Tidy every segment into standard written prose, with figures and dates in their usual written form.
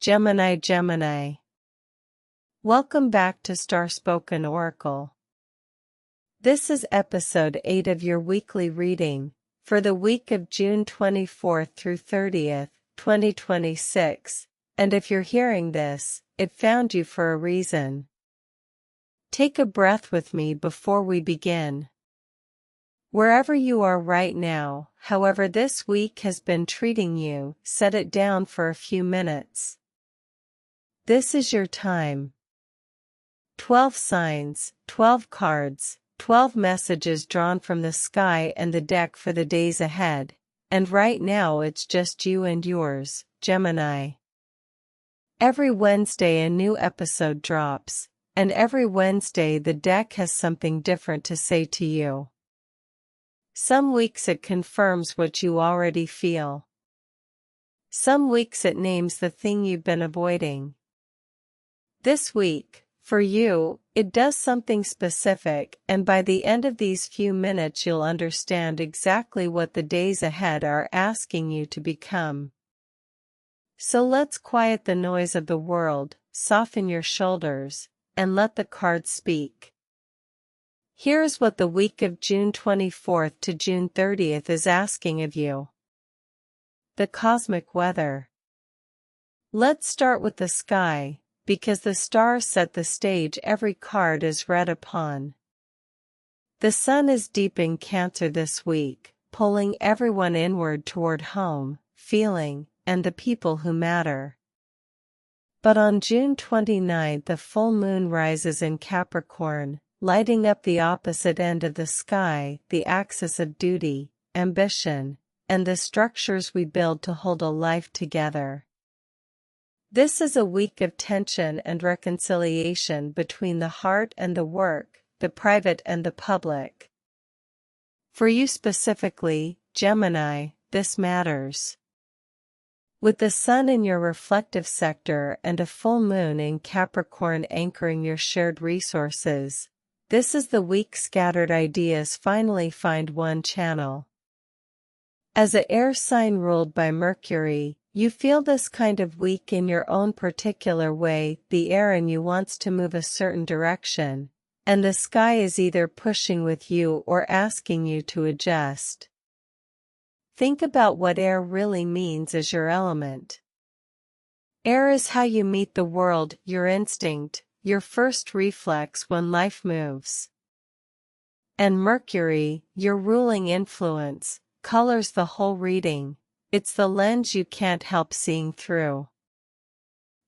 Gemini. Welcome back to Starspoken Oracle. This is episode 8 of your weekly reading, for the week of June 24th through 30th, 2026, and if you're hearing this, it found you for a reason. Take a breath with me before we begin. Wherever you are right now, however this week has been treating you, set it down for a few minutes. This is your time. 12 signs, 12 cards, 12 messages drawn from the sky and the deck for the days ahead, and right now it's just you and yours, Gemini. Every Wednesday a new episode drops, and every Wednesday the deck has something different to say to you. Some weeks it confirms what you already feel. Some weeks it names the thing you've been avoiding. This week, for you, it does something specific, and by the end of these few minutes you'll understand exactly what the days ahead are asking you to become. So let's quiet the noise of the world, soften your shoulders, and let the cards speak. Here's what the week of June 24th to June 30th is asking of you. The cosmic weather. Let's start with the sky, because the stars set the stage every card is read upon. The sun is deep in Cancer this week, pulling everyone inward toward home, feeling, and the people who matter. But on June 29th the full moon rises in Capricorn, lighting up the opposite end of the sky, the axis of duty, ambition, and the structures we build to hold a life together. This is a week of tension and reconciliation between the heart and the work, the private and the public. For you specifically, Gemini, this matters. With the sun in your reflective sector and a full moon in Capricorn anchoring your shared resources, this is the week scattered ideas finally find one channel. As an air sign ruled by Mercury, you feel this kind of week in your own particular way. The air in you wants to move a certain direction, and the sky is either pushing with you or asking you to adjust. Think about what air really means as your element. Air is how you meet the world, your instinct, your first reflex when life moves. And Mercury, your ruling influence, colors the whole reading. It's the lens you can't help seeing through.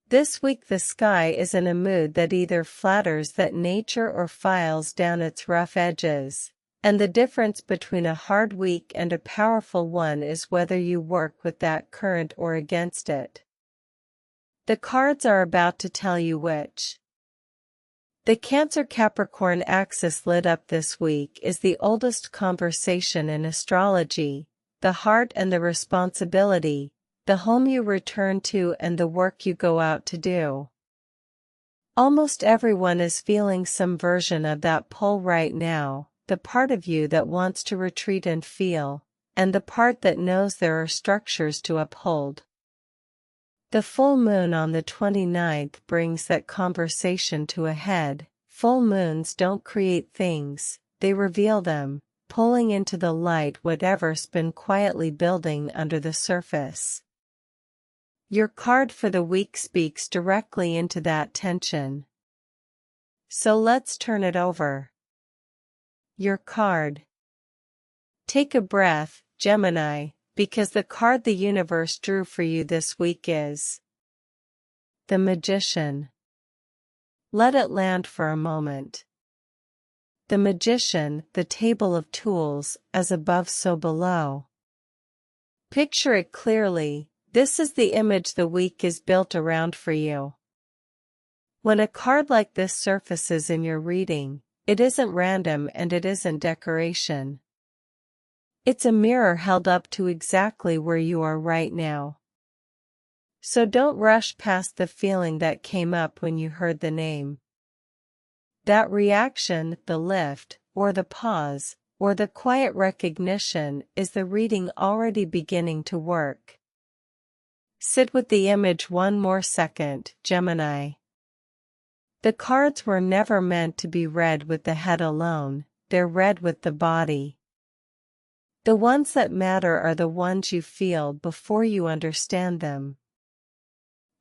This week the sky is in a mood that either flatters that nature or files down its rough edges, and the difference between a hard week and a powerful one is whether you work with that current or against it. The cards are about to tell you which. The Cancer-Capricorn axis lit up this week is the oldest conversation in astrology, the heart and the responsibility, the home you return to and the work you go out to do. Almost everyone is feeling some version of that pull right now, the part of you that wants to retreat and feel, and the part that knows there are structures to uphold. The full moon on the 29th brings that conversation to a head. Full moons don't create things, they reveal them, pulling into the light whatever's been quietly building under the surface. Your card for the week speaks directly into that tension. So let's turn it over. Your card. Take a breath, Gemini, because the card the universe drew for you this week is the Magician. Let it land for a moment. The Magician, the table of tools, as above so below. Picture it clearly, this is the image the week is built around for you. When a card like this surfaces in your reading, it isn't random and it isn't decoration. It's a mirror held up to exactly where you are right now. So don't rush past the feeling that came up when you heard the name. That reaction, the lift, or the pause, or the quiet recognition is the reading already beginning to work. Sit with the image one more second, Gemini. The cards were never meant to be read with the head alone, they're read with the body. The ones that matter are the ones you feel before you understand them.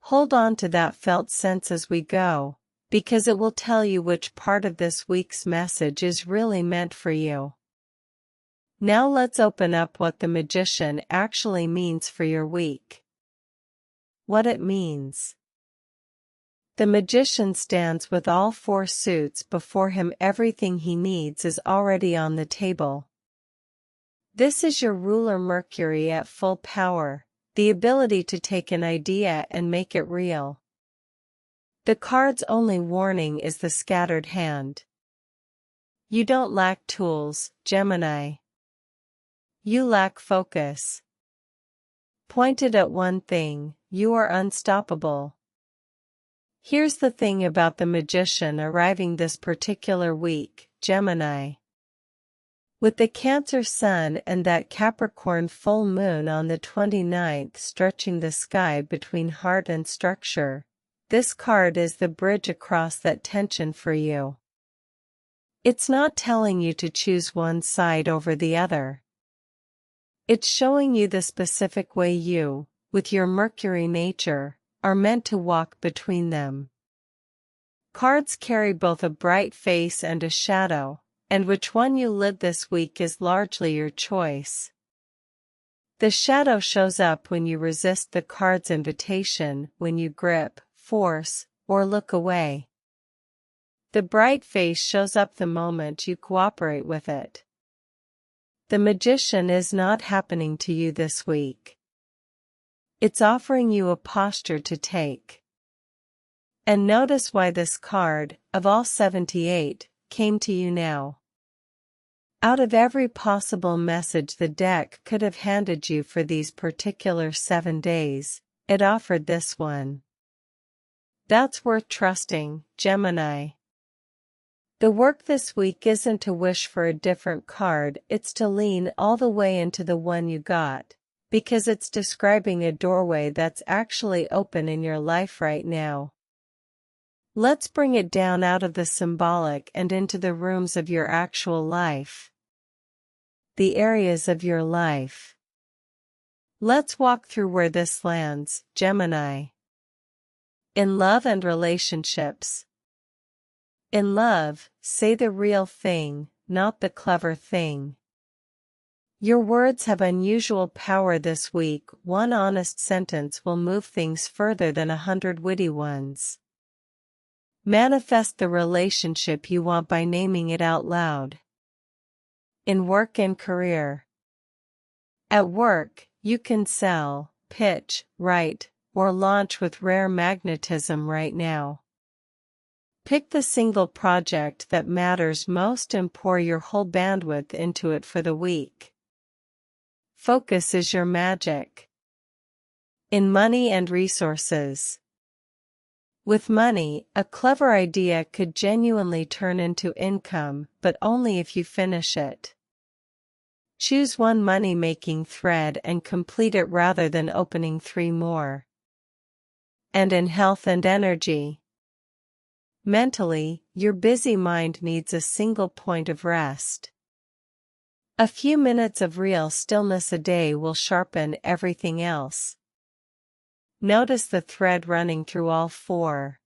Hold on to that felt sense as we go, because it will tell you which part of this week's message is really meant for you. Now let's open up what the Magician actually means for your week. What it means. The Magician stands with all four suits before him. Everything he needs is already on the table. This is your ruler Mercury at full power, the ability to take an idea and make it real. The card's only warning is the scattered hand. You don't lack tools, Gemini. You lack focus. Pointed at one thing, you are unstoppable. Here's the thing about the Magician arriving this particular week, Gemini. With the Cancer Sun and that Capricorn full moon on the 29th stretching the sky between heart and structure, this card is the bridge across that tension for you. It's not telling you to choose one side over the other. It's showing you the specific way you, with your Mercury nature, are meant to walk between them. Cards carry both a bright face and a shadow, and which one you live this week is largely your choice. The shadow shows up when you resist the card's invitation, when you grip, force, or look away. The bright face shows up the moment you cooperate with it. The Magician is not happening to you this week. It's offering you a posture to take. And notice why this card, of all 78, came to you now. Out of every possible message the deck could have handed you for these particular 7 days, it offered this one. That's worth trusting, Gemini. The work this week isn't to wish for a different card, it's to lean all the way into the one you got, because it's describing a doorway that's actually open in your life right now. Let's bring it down out of the symbolic and into the rooms of your actual life. The areas of your life. Let's walk through where this lands, Gemini. In love and relationships. In love, say the real thing, not the clever thing. Your words have unusual power this week. One honest sentence will move things further than 100 witty ones. Manifest the relationship you want by naming it out loud. In work and career. At work, you can sell, pitch, write, or launch with rare magnetism right now. Pick the single project that matters most and pour your whole bandwidth into it for the week. Focus is your magic. In money and resources. With money, a clever idea could genuinely turn into income, but only if you finish it. Choose one money-making thread and complete it rather than opening 3 more. And in health and energy. Mentally, your busy mind needs a single point of rest. A few minutes of real stillness a day will sharpen everything else. Notice the thread running through all 4.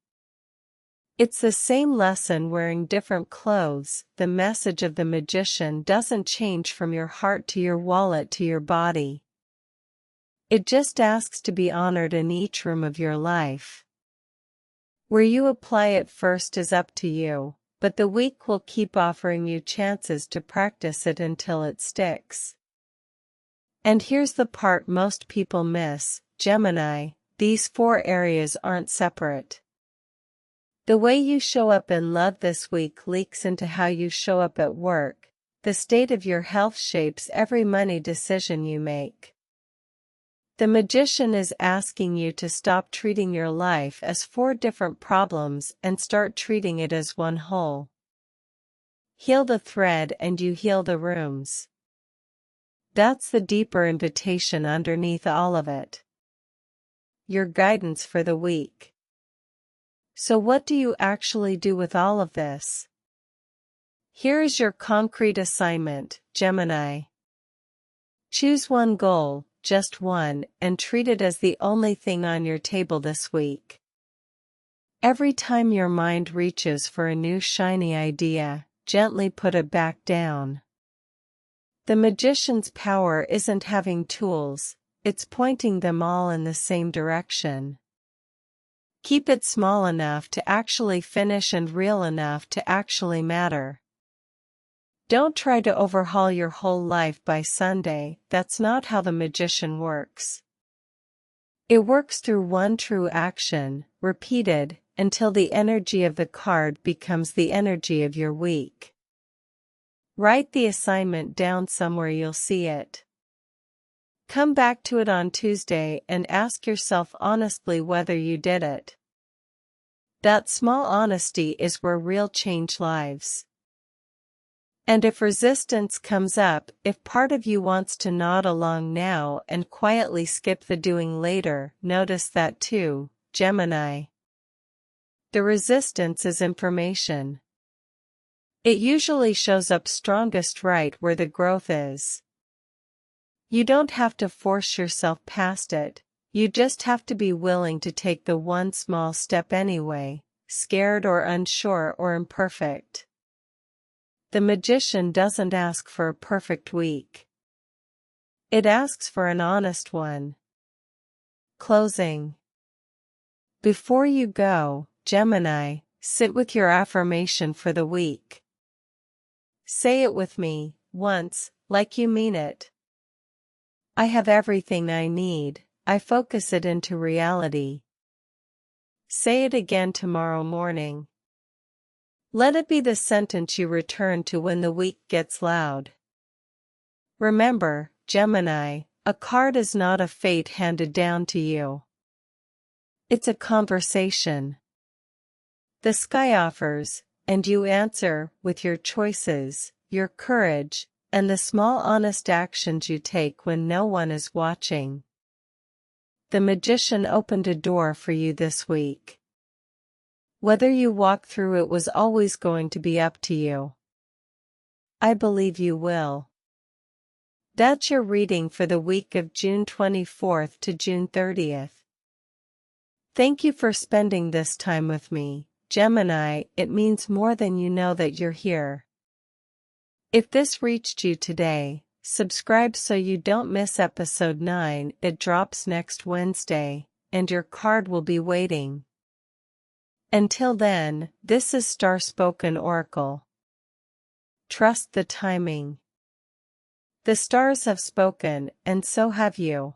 It's the same lesson wearing different clothes. The message of the Magician doesn't change from your heart to your wallet to your body. It just asks to be honored in each room of your life. Where you apply it first is up to you, but the week will keep offering you chances to practice it until it sticks. And here's the part most people miss, Gemini, these 4 areas aren't separate. The way you show up in love this week leaks into how you show up at work. The state of your health shapes every money decision you make. The Magician is asking you to stop treating your life as 4 different problems and start treating it as one whole. Heal the thread and you heal the rooms. That's the deeper invitation underneath all of it. your guidance for the week. So what do you actually do with all of this? Here is your concrete assignment, Gemini. Choose one goal, just one, and treat it as the only thing on your table this week. Every time your mind reaches for a new shiny idea, gently put it back down. The magician's power isn't having tools, it's pointing them all in the same direction. Keep it small enough to actually finish and real enough to actually matter. Don't try to overhaul your whole life by Sunday, that's not how the magician works. It works through one true action, repeated, until the energy of the card becomes the energy of your week. Write the assignment down somewhere you'll see it. Come back to it on Tuesday and ask yourself honestly whether you did it. That small honesty is where real change lives. And if resistance comes up, if part of you wants to nod along now and quietly skip the doing later, notice that too, Gemini. The resistance is information. It usually shows up strongest right where the growth is. You don't have to force yourself past it, you just have to be willing to take the one small step anyway, scared or unsure or imperfect. The magician doesn't ask for a perfect week. It asks for an honest one. Closing. Before you go, Gemini, sit with your affirmation for the week. Say it with me, once, like you mean it. I have everything I need, I focus it into reality. Say it again tomorrow morning. Let it be the sentence you return to when the week gets loud. Remember, Gemini, a card is not a fate handed down to you. It's a conversation. The sky offers, and you answer with your choices, your courage, and the small honest actions you take when no one is watching. The magician opened a door for you this week. Whether you walk through it was always going to be up to you. I believe you will. That's your reading for the week of June 24th to June 30th. Thank you for spending this time with me, Gemini. It means more than you know that you're here. If this reached you today, subscribe so you don't miss episode 9. It drops next Wednesday, and your card will be waiting. Until then, this is Starspoken Oracle. Trust the timing. The stars have spoken, and so have you.